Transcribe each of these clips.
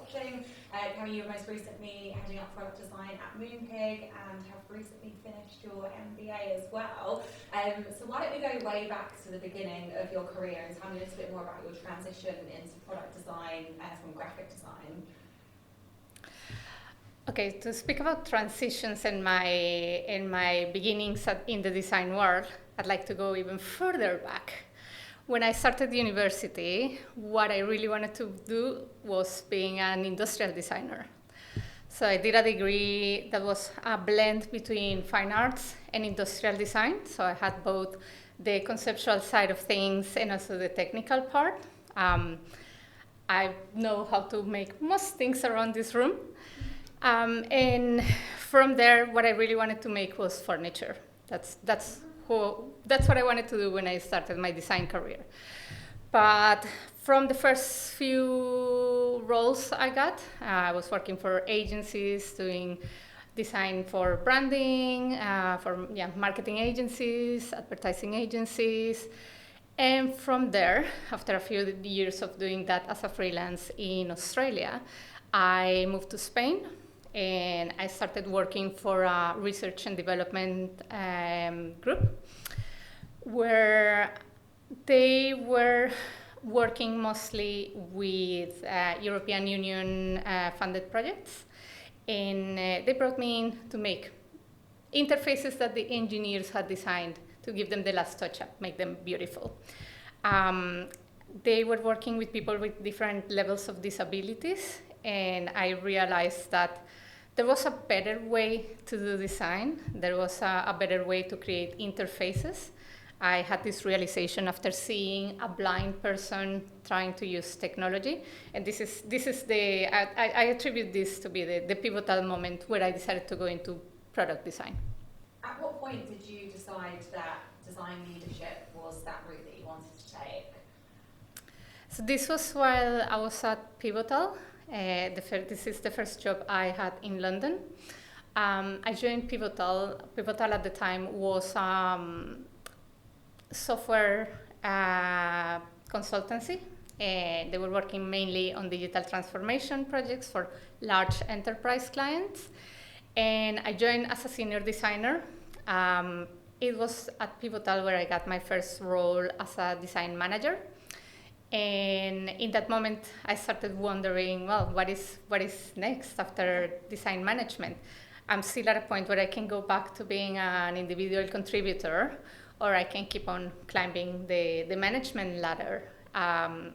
watching. Cami, you're most recently heading up product design at Moonpig and have recently finished your MBA as well. So why don't we go way back to the beginning of your career and tell me a little bit more about your transition into product design from graphic design. Okay, to speak about transitions in my beginnings in the design world, I'd like to go even further back. When I started university, what I really wanted to do was being an industrial designer. So I did a degree that was a blend between fine arts and industrial design. So I had both the conceptual side of things and also the technical part. I know how to make most things around this room. And from there, what I really wanted to make was furniture. That's what I wanted to do when I started my design career. But from the first few roles I got, I was working for agencies, doing design for branding, for marketing agencies, advertising agencies. And from there, after a few years of doing that as a freelance in Australia, I moved to Spain and I started working for a research and development group where they were working mostly with European Union funded projects. And they brought me in to make interfaces that the engineers had designed to give them the last touch-up, make them beautiful. They were working with people with different levels of disabilities, and I realized that there was a better way to do design. There was a better way to create interfaces. I had this realization after seeing a blind person trying to use technology, and this is I attribute this to be the pivotal moment where I decided to go into product design. At what point did you decide that design leadership was that route that you wanted to take? So this was while I was at Pivotal. This is the first job I had in London. I joined Pivotal. Pivotal at the time was software consultancy, and they were working mainly on digital transformation projects for large enterprise clients. And I joined as a senior designer. It was at Pivotal where I got my first role as a design manager. And in that moment, I started wondering, well, what is next after design management? I'm still at a point where I can go back to being an individual contributor, or I can keep on climbing the management ladder. And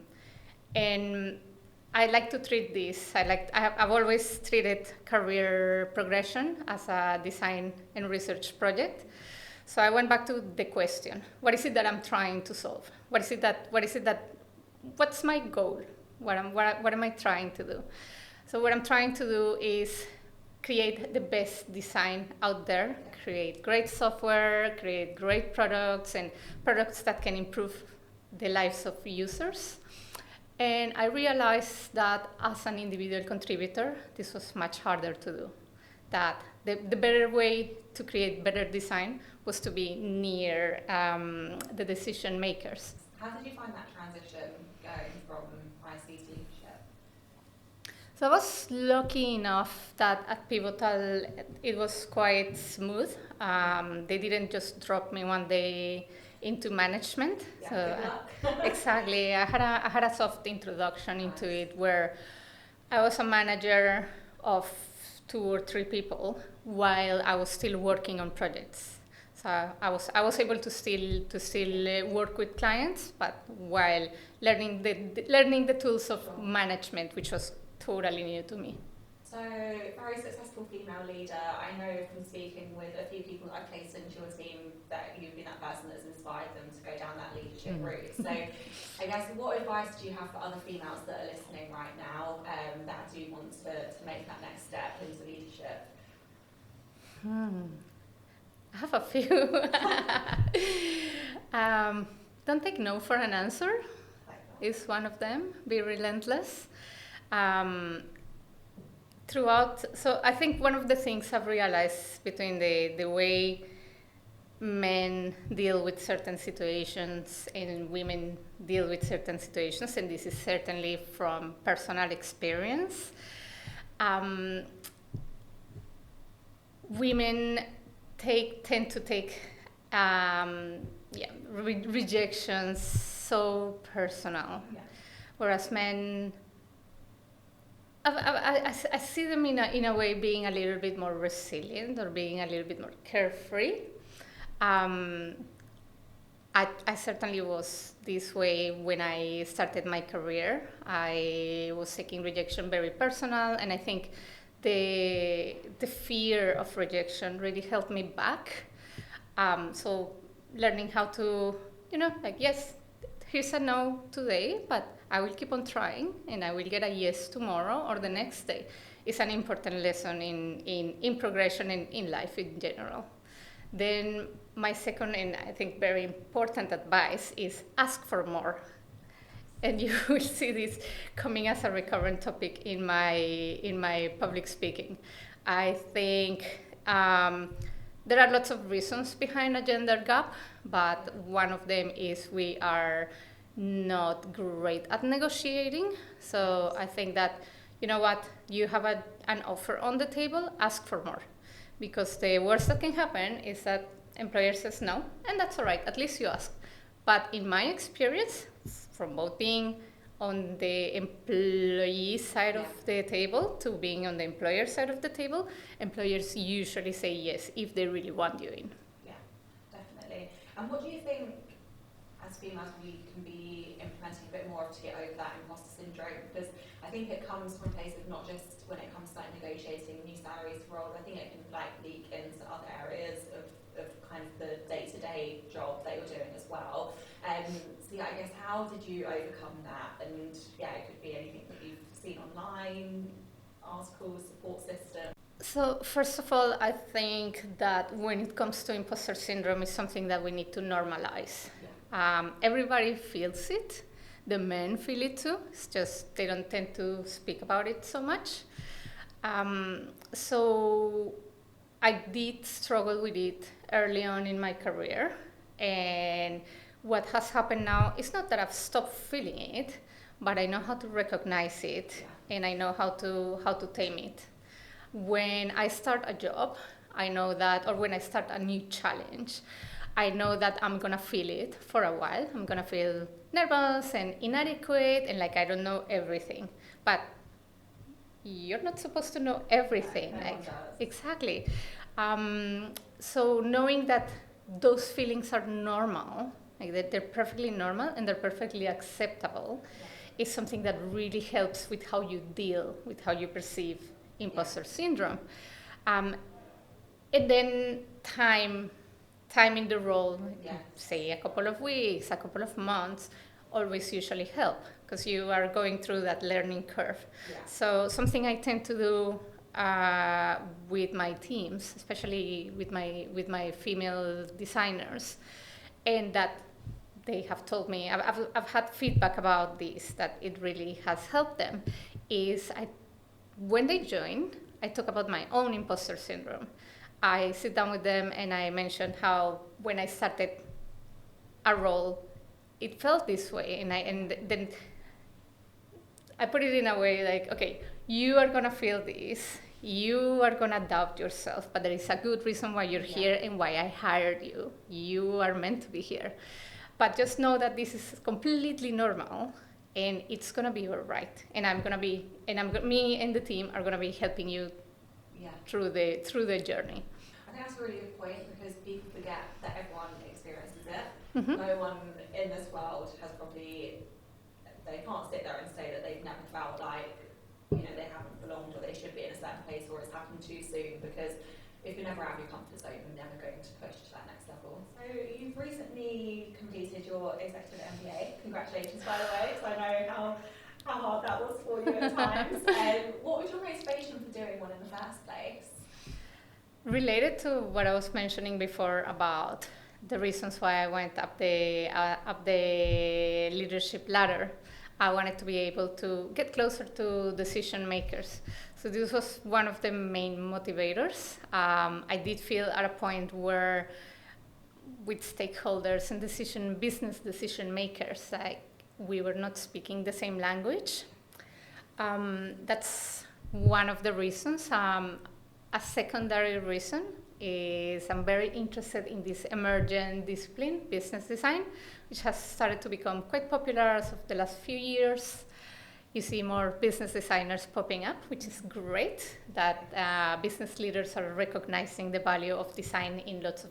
I like to treat this. I've always treated career progression as a design and research project. So I went back to the question: what is it that I'm trying to solve? What's my goal? What am I trying to do? So what I'm trying to do is create the best design out there, create great software, create great products, and products that can improve the lives of users. And I realized that as an individual contributor, this was much harder to do. That the better way to create better design was to be near the decision makers. How did you find that transition going from IC to leadership? So I was lucky enough that at Pivotal it was quite smooth. They didn't just drop me one day into management. Yeah, So good luck. exactly, I had a soft introduction into it where I was a manager of 2 or 3 people while I was still working on projects. So I was able to still work with clients, but while learning the tools of management, which was totally new to me. So, very successful female leader. I know from speaking with a few people I've placed into your team that you've been that person that's inspired them to go down that leadership route. So, I guess what advice do you have for other females that are listening right now that do want to make that next step into leadership? I have a few. Don't take no for an answer. Is one of them. Be relentless. So I think one of the things I've realized between the way men deal with certain situations and women deal with certain situations, and this is certainly from personal experience. Women tend to take rejections so personal, whereas men, I see them in a way being a little bit more resilient or being a little bit more carefree. I certainly was this way when I started my career. I was taking rejection very personal, and I think the fear of rejection really held me back. So learning how to, yes, here's a no today, but I will keep on trying, and I will get a yes tomorrow or the next day. Is an important lesson in progression and in life in general. Then my second and I think very important advice is ask for more. And you will see this coming as a recurrent topic in my public speaking. I think there are lots of reasons behind a gender gap, but one of them is we are not great at negotiating. So I think that, you have an offer on the table, ask for more. Because the worst that can happen is that employer says no, and that's all right, at least you ask. But in my experience, from both being on the employee side of the table to being on the employer side of the table, employers usually say yes if they really want you in. Yeah, definitely. And what do you think, as females, we can be implementing a bit more to get over that imposter syndrome? Because I think it comes from a place of not just when it comes to negotiating new salaries for roles. I think it can leak into other areas of kind of the day-to-day job that you're doing as well. So I guess how did you overcome that? And it could be anything that you've seen online, articles, support system. So first of all, I think that when it comes to imposter syndrome, it's something that we need to normalize. Everybody feels it. The men feel it too. It's just they don't tend to speak about it so much. So I did struggle with it early on in my career. And what has happened now is not that I've stopped feeling it, but I know how to recognize it and I know how to tame it. When I start a job, I know that, or when I start a new challenge, I know that I'm gonna feel it for a while. I'm gonna feel nervous and inadequate and like I don't know everything. But you're not supposed to know everything. Exactly. So knowing that those feelings are normal, like that they're perfectly normal and they're perfectly acceptable, is something that really helps with how you deal, with how you perceive imposter syndrome. And then time in the role, say a couple of weeks, a couple of months, always usually help because you are going through that learning curve. So something I tend to do with my teams, especially with my female designers, and that they have told me, I've had feedback about this, that it really has helped them, is when they join, I talk about my own imposter syndrome. I sit down with them and I mention how when I started a role, it felt this way, and then I put it in a way like, okay, you are gonna feel this, you are gonna doubt yourself, but there is a good reason why you're here and why I hired you. You are meant to be here. But just know that this is completely normal and it's gonna be all right. And me and the team are gonna be helping you through the journey. I think that's a really good point because people forget that everyone experiences it. Mm-hmm. No one in this world has probably, they can't sit there and say that they've never felt like, they haven't belonged or they should be in a certain place or it's happened too soon, because if you're never out of your comfort zone, you're never going to push to that next level. So you've recently completed your executive MBA. Congratulations, by the way, because I know how hard that was for you at times. What was your motivation for doing one in the first place? Related to what I was mentioning before about the reasons why I went up the leadership ladder, I wanted to be able to get closer to decision makers. So this was one of the main motivators. I did feel at a point where with stakeholders and business decision makers, like we were not speaking the same language. That's one of the reasons. A secondary reason is I'm very interested in this emergent discipline, business design, which has started to become quite popular as of the last few years. You see more business designers popping up, which is great, that business leaders are recognizing the value of design in lots of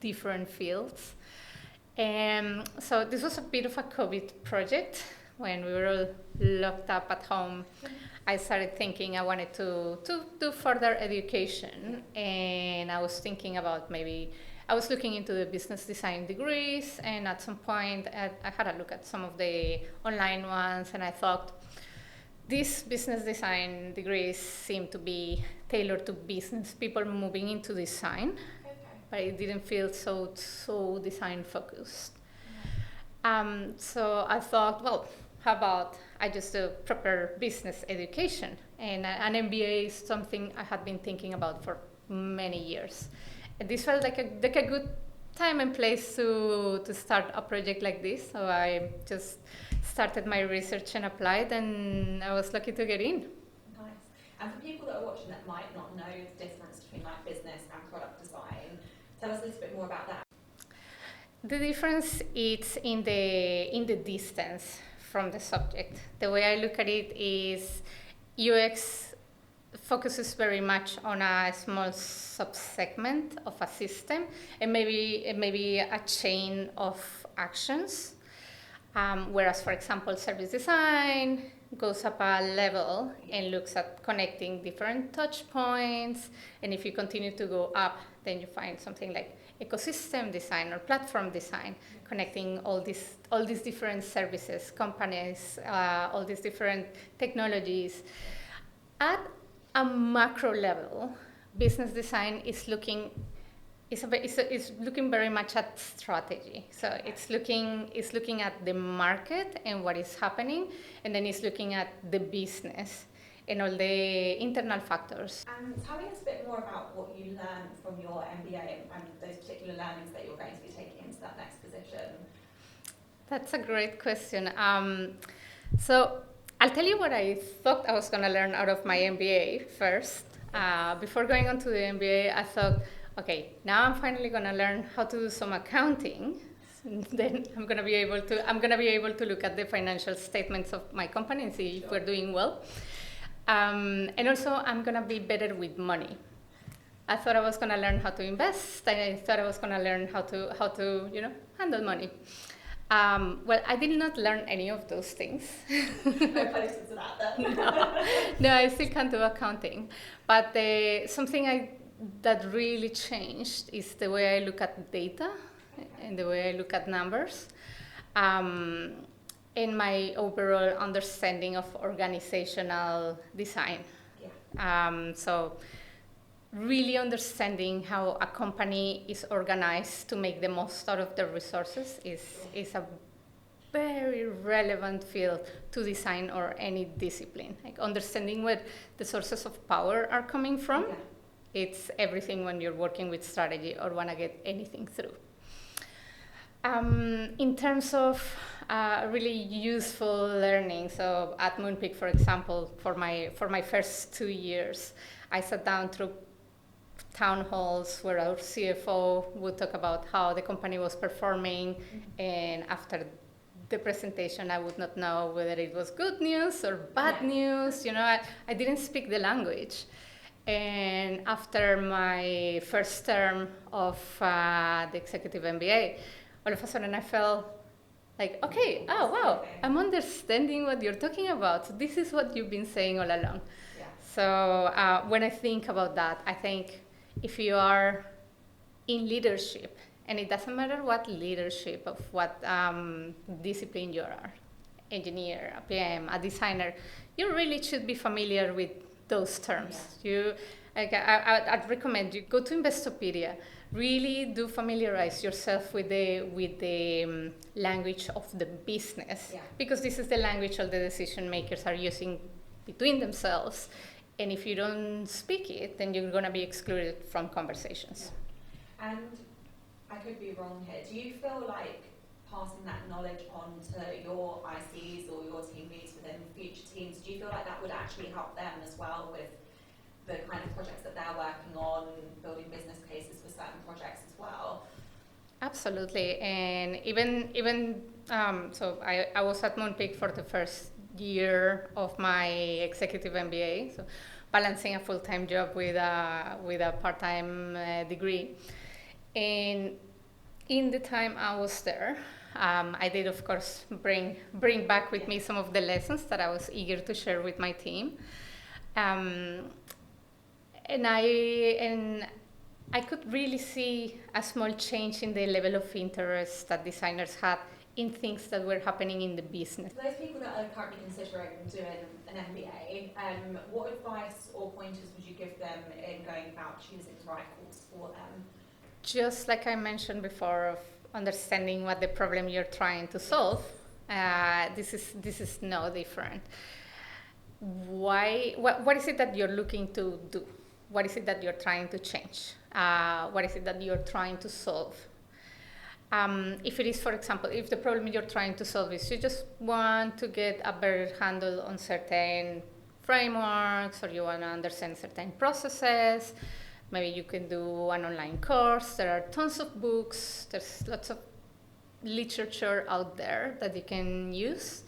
different fields. So this was a bit of a COVID project. When we were all locked up at home, I started thinking I wanted to do further education, and I was thinking about I was looking into the business design degrees, and at some point I had a look at some of the online ones, and I thought these business design degrees seem to be tailored to business people moving into design, but it didn't feel so design focused. So I thought, well, how about I just do proper business education? And an MBA is something I had been thinking about for many years. And this felt like a good time and place to start a project like this. So I just started my research and applied, and I was lucky to get in. Nice. And for people that are watching that might not know the difference between like business and product design, tell us a little bit more about that. The difference is in the distance from the subject. The way I look at it is UX focuses very much on a small subsegment of a system and maybe a chain of actions. Whereas, for example, service design goes up a level and looks at connecting different touch points. And if you continue to go up, then you find something like ecosystem design or platform design, connecting all these different services, companies, all these different technologies. At a macro level, business design is looking very much at strategy. So it's looking at the market and what is happening, and then it's looking at the business and all the internal factors. And tell me a bit more about what you learned from your MBA and those particular learnings that you're going to be taking into that next position. That's a great question. So I'll tell you what I thought I was going to learn out of my MBA first. Before going on to the MBA, I thought, okay, now I'm finally going to learn how to do some accounting. Then I'm going to be able to look at the financial statements of my company and see if we're doing well. And also, I'm going to be better with money. I thought I was going to learn how to invest. I thought I was going to learn how to handle money. Well, I did not learn any of those things. No closer to that then. No, I still can't do accounting. But something that really changed is the way I look at data and the way I look at numbers. In my overall understanding of organizational design. Yeah. So really understanding how a company is organized to make the most out of their resources is a very relevant field to design or any discipline. Like understanding where the sources of power are coming from, it's everything when you're working with strategy or want to get anything through. In terms of really useful learning, so at Moonpig, for example, for my first 2 years, I sat down through town halls where our CFO would talk about how the company was performing, and after the presentation, I would not know whether it was good news or bad news. I didn't speak the language. And after my first term of the executive MBA, all of a sudden I felt like, okay, oh wow, I'm understanding what you're talking about. So this is what you've been saying all along. Yeah. So when I think about that, I think if you are in leadership, and it doesn't matter what leadership of what discipline you are, engineer, a PM, a designer, you really should be familiar with those terms. Yeah. I'd recommend you go to Investopedia. Really do familiarize yourself with the language of the business, because this is the language all the decision makers are using between themselves. And if you don't speak it, then you're going to be excluded from conversations. And I could be wrong here. Do you feel like passing that knowledge on to your ICs or your team leads within future teams, do you feel like that would actually help them as well with the kind of projects that they're working on, building business cases for certain projects as well? Absolutely, and even so I was at Moonpig for the first year of my executive MBA, so balancing a full-time job with a part-time degree. And in the time I was there, I did of course bring back with me some of the lessons that I was eager to share with my team, and I could really see a small change in the level of interest that designers had in things that were happening in the business. For those people that are currently considering doing an MBA, what advice or pointers would you give them in going about choosing the right course for them? Just like I mentioned before, of understanding what the problem you're trying to solve, this is no different. What is it that you're looking to do? What is it that you're trying to change? What is it that you're trying to solve? If it is, for example, if the problem you're trying to solve is you just want to get a better handle on certain frameworks, or you want to understand certain processes, maybe you can do an online course. There are tons of books. There's lots of literature out there that you can use.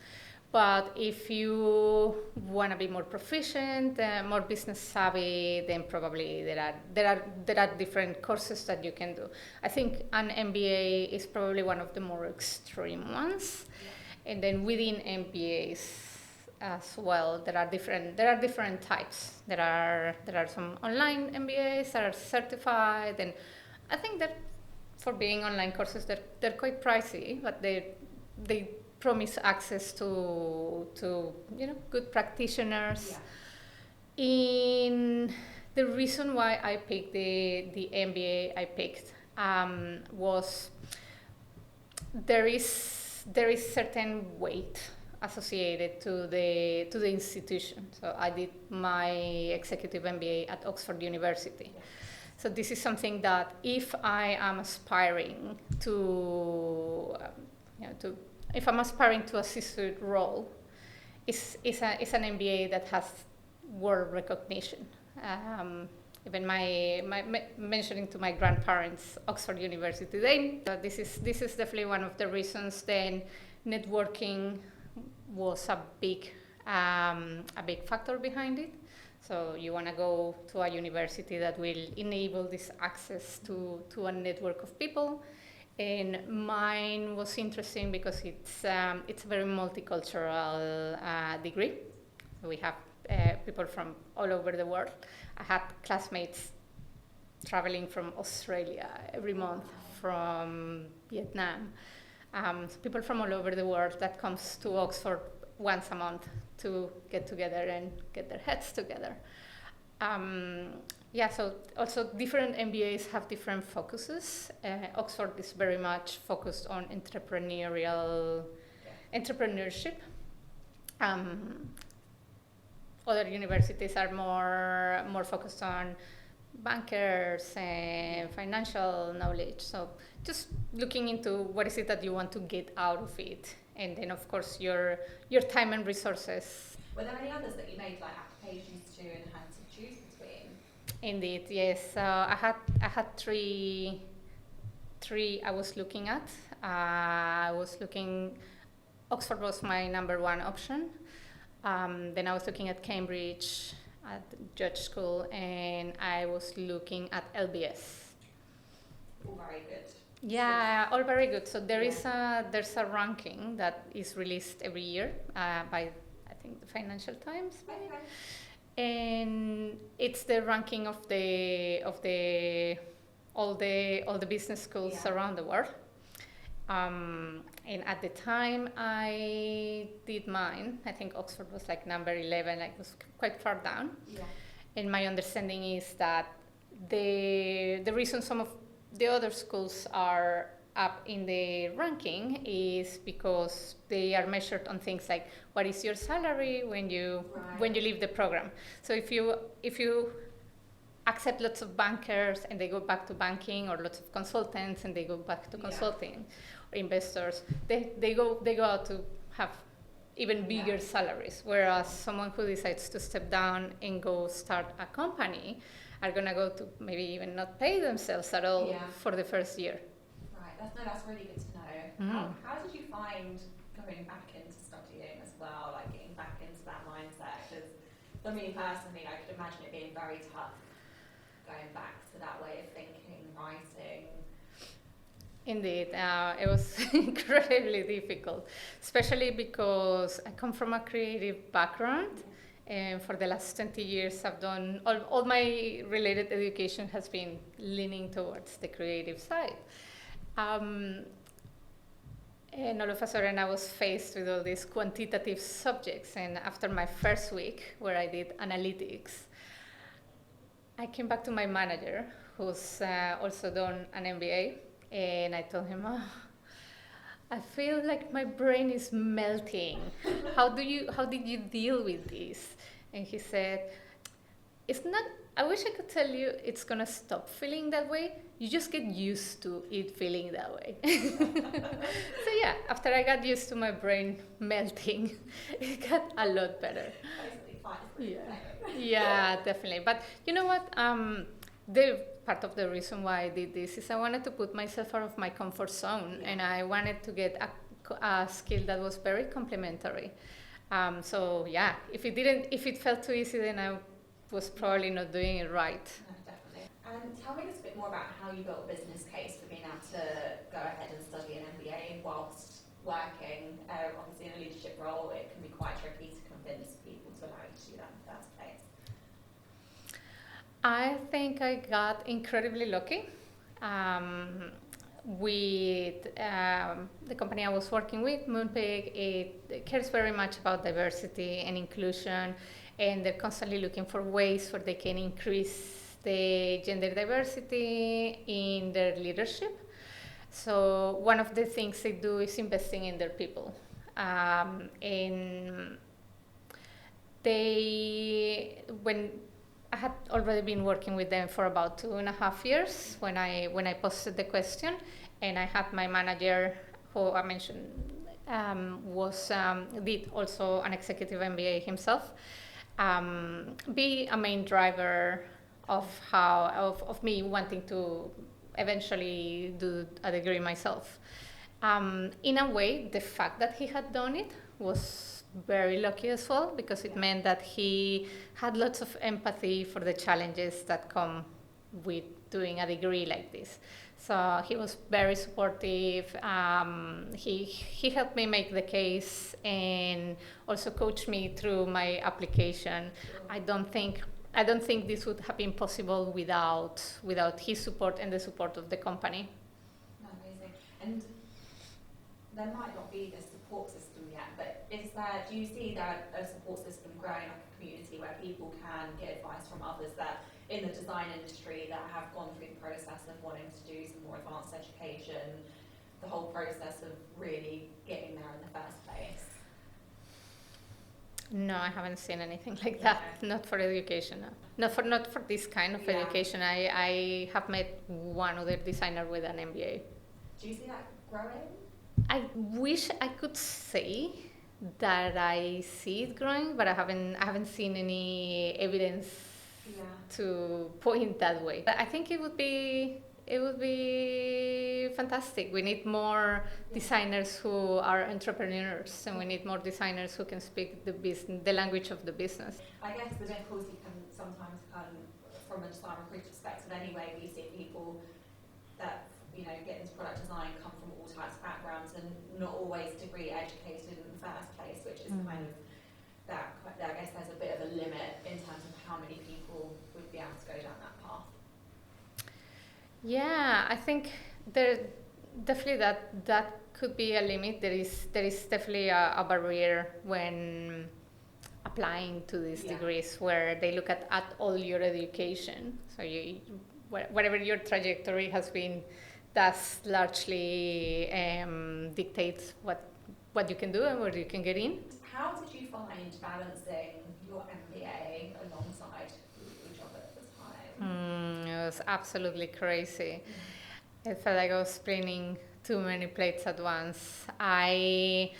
But if you want to be more proficient, more business savvy, then probably there are different courses that you can do. I think an MBA is probably one of the more extreme ones, and then within MBAs as well, there are different types. There are some online MBAs that are certified, and I think that for being online courses, they're quite pricey, but they promise access to good practitioners. Yeah. In the reason why I picked the MBA I picked was there is certain weight associated to the institution. So I did my executive MBA at Oxford University. Yeah. So this is something that if I am aspiring to if I'm aspiring to a C-suite role, it's an MBA that has world recognition. Even my mentioning to my grandparents, Oxford University, this is definitely one of the reasons. Then networking was a big factor behind it. So you want to go to a university that will enable this access to a network of people. And mine was interesting because it's a very multicultural degree. We have people from all over the world. I had classmates traveling from Australia every month, from Vietnam. So people from all over the world that comes to Oxford once a month to get together and get their heads together. So also different MBAs have different focuses. Oxford is very much focused on entrepreneurship. Other universities are more focused on bankers and financial knowledge. So just looking into what is it that you want to get out of it, and then of course your time and resources. Were there any others that you made like applications to and had to choose between? Indeed, yes. I had three I was looking at. Oxford was my number one option. Then I was looking at Cambridge, at Judge School, and I was looking at LBS. All very good. Yeah, all very good. So there's a ranking that is released every year by, I think, the Financial Times. Okay. And it's the ranking of all the business schools around the world. And at the time I did mine, I think Oxford was like number 11, like was quite far down. Yeah. And my understanding is that the reason some of the other schools are up in the ranking is because they are measured on things like what is your salary when you leave the program. So if you accept lots of bankers and they go back to banking, or lots of consultants and they go back to consulting, or investors. They go out to have even bigger salaries, whereas someone who decides to step down and go start a company are gonna go to maybe even not pay themselves at all for the first year. Right, that's really good to know. How did you find going back into studying as well, like getting back into that mindset? Because for me personally, I could imagine it being very tough going back to that way of thinking, writing. Indeed, it was incredibly difficult, especially because I come from a creative background, and for the last 20 years I've done, all my related education has been leaning towards the creative side. And all of a sudden I was faced with all these quantitative subjects, and after my first week where I did analytics, I came back to my manager, who's also done an MBA, and I told him, I feel like my brain is melting. How did you deal with this? And he said, it's not, I wish I could tell you it's gonna stop feeling that way. You just get used to it feeling that way. So yeah, after I got used to my brain melting, it got a lot better. Yeah, definitely. But you know what? The part of the reason why I did this is I wanted to put myself out of my comfort zone, and I wanted to get a skill that was very complementary. So yeah, if it felt too easy, then I was probably not doing it right. No, definitely. And tell me just a bit more about how you built a business case for being able to go ahead and study an MBA whilst working. Obviously, in a leadership role, it can be quite tricky to convince people to allow you to do that in the first place. I think I got incredibly lucky. With the company I was working with, Moonpig, it cares very much about diversity and inclusion, and they're constantly looking for ways where they can increase the gender diversity in their leadership. So one of the things they do is investing in their people. And when I had already been working with them for about 2.5 years when I posted the question, and I had my manager, who I mentioned, did also an executive MBA himself, be a main driver of me wanting to eventually do a degree myself. In a way, the fact that he had done it was very lucky as well, because it meant that he had lots of empathy for the challenges that come with doing a degree like this. So he was very supportive. He helped me make the case and also coached me through my application. I don't think this would have been possible without his support and the support of the company. Amazing. And there might not be this support system yet, but do you see that a support system growing, like a community where people can get advice from others that in the design industry that have gone through the process of wanting to do some more advanced education, the whole process of really getting there in the first place? No, I haven't seen anything like that. Okay. Not for education. No. Not for this kind of education. I have met one other designer with an MBA. Do you see that growing? I wish I could say that I see it growing, but I haven't seen any evidence to point that way. But I think it would be fantastic. We need more designers who are entrepreneurs, and we need more designers who can speak the language of the business. I guess the difficulty can sometimes come from a design recruiter perspective anyway. We see people that get into product design come from all types of backgrounds and not always degree educated in the first place, which is kind of that. I guess there's a bit of a limit in terms of how many people would be able to go down that path. Yeah, I think there definitely that could be a limit. There is definitely a barrier when applying to these degrees, where they look at all your education. So whatever your trajectory has been, that's largely dictates what you can do and where you can get in. How did you find balancing your MBA alongside your job at the time? It was absolutely crazy. It felt like I was spinning too many plates at once. I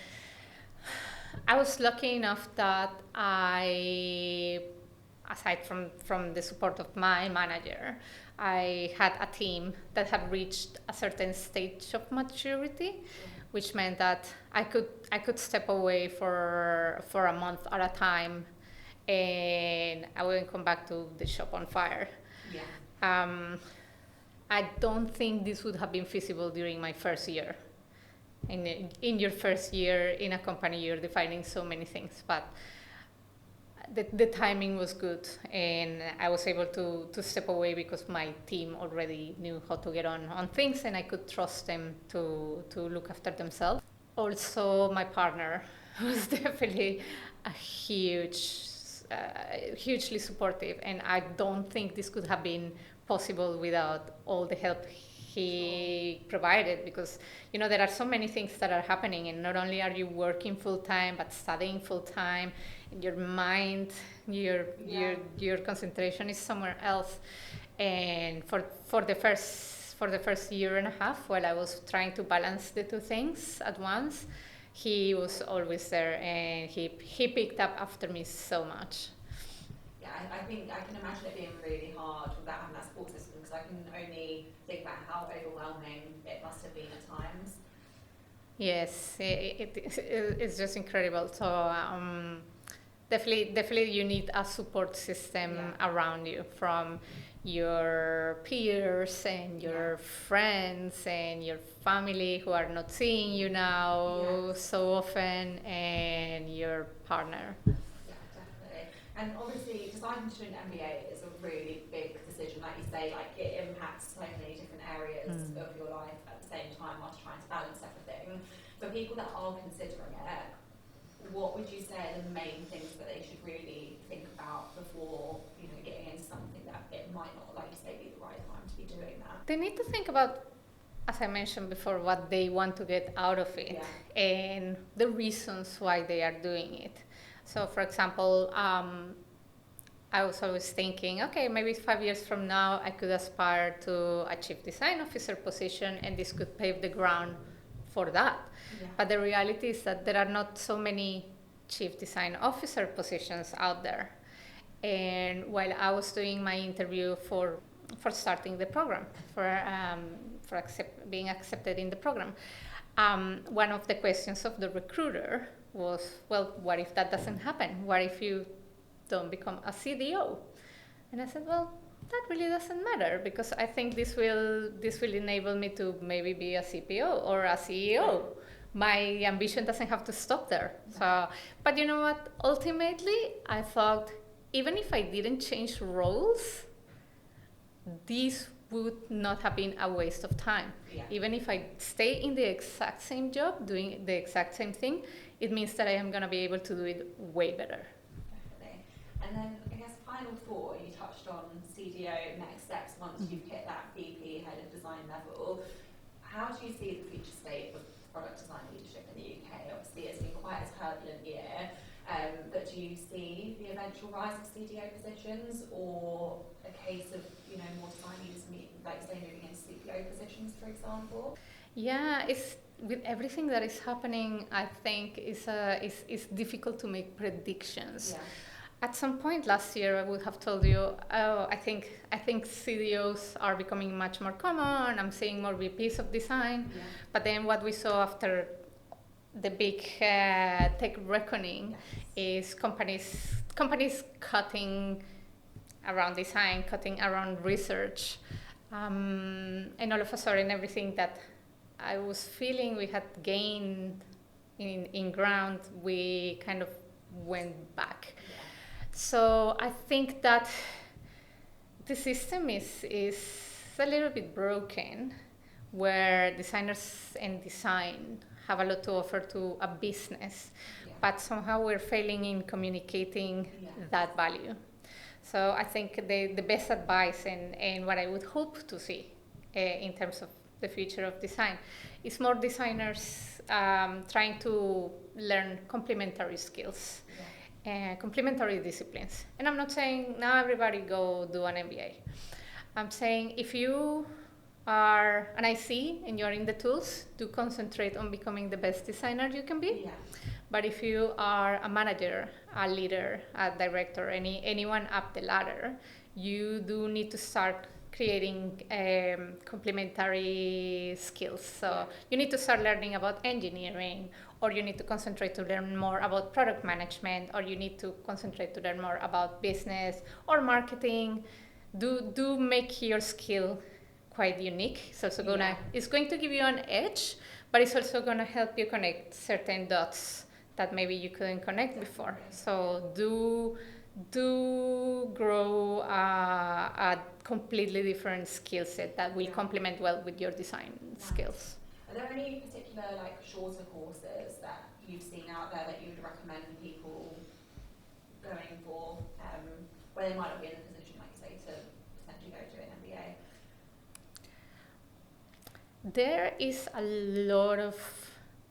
was lucky enough that aside from the support of my manager, I had a team that had reached a certain stage of maturity, which meant that I could step away for a month at a time, and I wouldn't come back to the shop on fire. Yeah. I don't think this would have been feasible during my first year. In your first year in a company, you're defining so many things, but the timing was good, and I was able to step away because my team already knew how to get on things, and I could trust them to look after themselves. Also, my partner was definitely a hugely supportive, and I don't think this could have been possible without all the help he provided, because there are so many things that are happening, and not only are you working full time but studying full time, and your mind, your concentration is somewhere else. And for the first year and a half, while I was trying to balance the two things at once, he was always there, and he picked up after me so much. Yeah, I think I can imagine it being really hard without having that support system, because I can only think about how overwhelming it must have been at times. Yes, it's just incredible. So definitely you need a support system around you, from your peers and your friends and your family who are not seeing you now so often, and your partner. And obviously, deciding to do an MBA is a really big decision. Like you say, it impacts so many different areas of your life at the same time, whilst trying to balance everything. For people that are considering it, what would you say are the main things that they should really think about before getting into something that it might not, like you say, be the right time to be doing that? They need to think about, as I mentioned before, what they want to get out of it, and the reasons why they are doing it. So, for example, I was always thinking, okay, maybe 5 years from now, I could aspire to a chief design officer position, and this could pave the ground for that. Yeah. But the reality is that there are not so many chief design officer positions out there. And while I was doing my interview for starting the program, for being accepted in the program, one of the questions of the recruiter was, well, what if that doesn't happen? What if you don't become a CDO? And I said, well, that really doesn't matter, because I think this will enable me to maybe be a CPO or a CEO. My ambition doesn't have to stop there. So, but you know what? Ultimately, I thought, even if I didn't change roles, this would not have been a waste of time. Yeah. Even if I stay in the exact same job, doing the exact same thing, it means that I am going to be able to do it way better. Definitely. And then, I guess, final thought, you touched on CDO next steps once you've hit that VP head of design level. How do you see the future state of product design leadership in the UK? Obviously, it's been quite a turbulent year, but do you see the eventual rise of CDO positions, or a case of more design leaders, like say, moving into CPO positions, for example? Yeah, it's with everything that is happening. I think it's difficult to make predictions. Yeah. At some point last year, I would have told you, I think CDOs are becoming much more common. I'm seeing more VPs of design. Yeah. But then what we saw after the big tech reckoning is companies cutting around design, cutting around research, and all of a sudden everything that I was feeling we had gained in ground, we kind of went back. Yeah. So I think that the system is a little bit broken, where designers and design have a lot to offer to a business, but somehow we're failing in communicating that value. So I think the best advice and what I would hope to see in terms of the future of design is more designers trying to learn complementary skills complementary disciplines. And I'm not saying now everybody go do an MBA. I'm saying if you are an IC and you're in the tools, to concentrate on becoming the best designer you can be. Yeah. But if you are a manager, a leader, a director, anyone up the ladder, you do need to start creating complementary skills. So you need to start learning about engineering, or you need to concentrate to learn more about product management, or you need to concentrate to learn more about business or marketing. Do make your skill quite unique. It's also it's going to give you an edge, but it's also gonna help you connect certain dots that maybe you couldn't connect before. So do grow a completely different skill set that will complement well with your design skills. Are there any particular like shorter courses that you've seen out there that you would recommend people going for, where they might not be in a position, like you say, to potentially go to an MBA? There is a lot of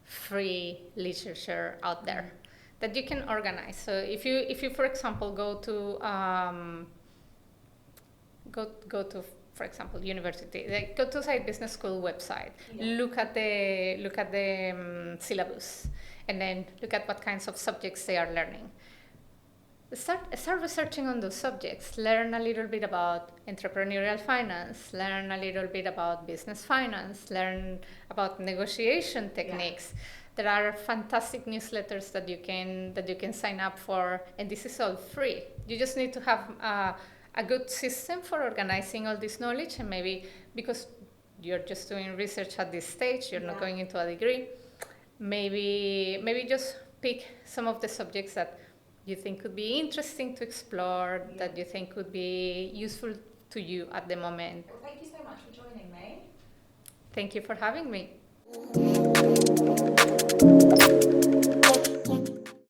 free literature out there that you can organize. So if you for example go to for example university, like go to Side Business School website, look at the syllabus, and then look at what kinds of subjects they are learning. Start researching on those subjects. Learn a little bit about entrepreneurial finance. Learn a little bit about business finance. Learn about negotiation techniques. There are fantastic newsletters that you can sign up for, and this is all free. You just need to have a good system for organizing all this knowledge, and maybe because you're just doing research at this stage, you're not going into a degree. Maybe just pick some of the subjects that you think could be interesting to explore, that you think could be useful to you at the moment. Well, thank you so much for joining me. Thank you for having me.